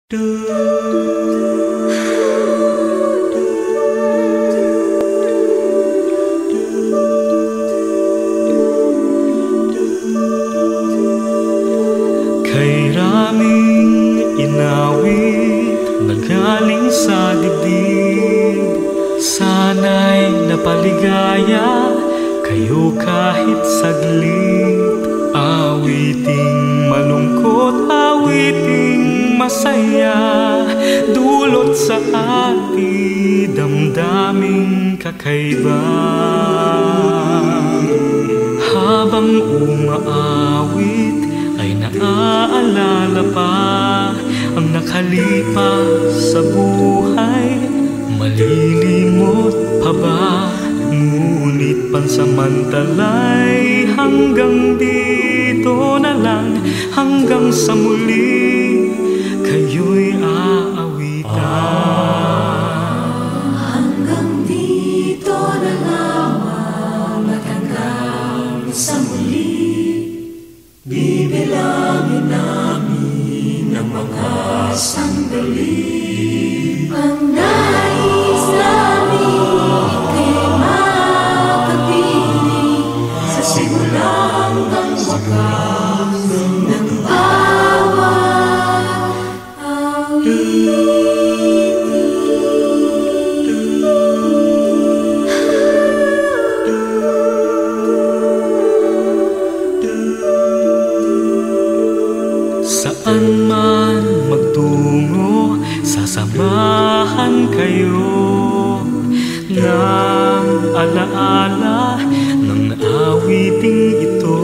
Kay raming inawit na galing sa dibdib, sana'y napaligaya kayo kahit saglit. Awiting malungkot, awiting masaya, dulot sa ating damdaming kakaiba. Habang umaawit ay naaalala pa ang nakalipas sa buhay. Malilimot pa ba? Ngunit pansamantalay hanggang dito na lang, hanggang sa muli kayo'y aawitan. Hanggang dito na lamang at hanggang sa muli, bibilangin namin ang mga sandali. Ang nais namin kay makapiling sa simula hanggang wakas ng bawat Saan man magtungo, sasamahan kayo ng alaala ng awiting ito.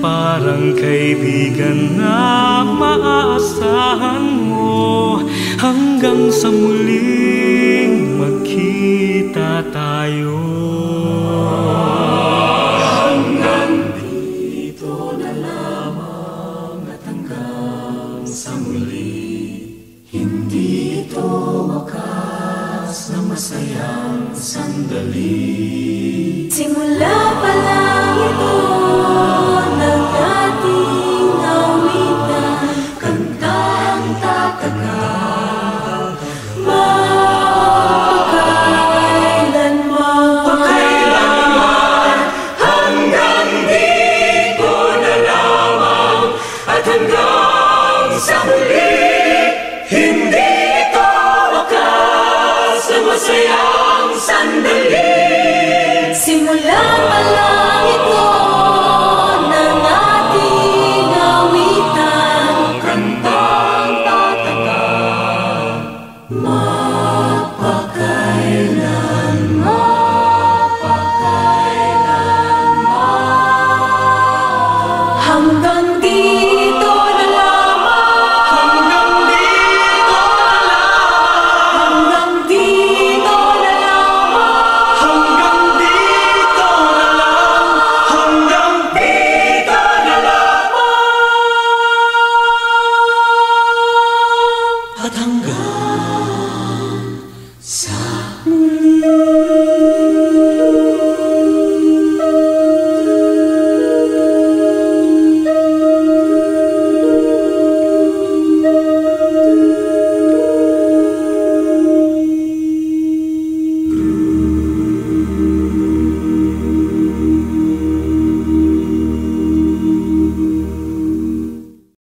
Parang kaibigan na maaasahan mo, hanggang sa muling magkita tayo. hanggang dito na lamang at hanggang sa muli. Hindi ito wakas na masayang sandali. Simula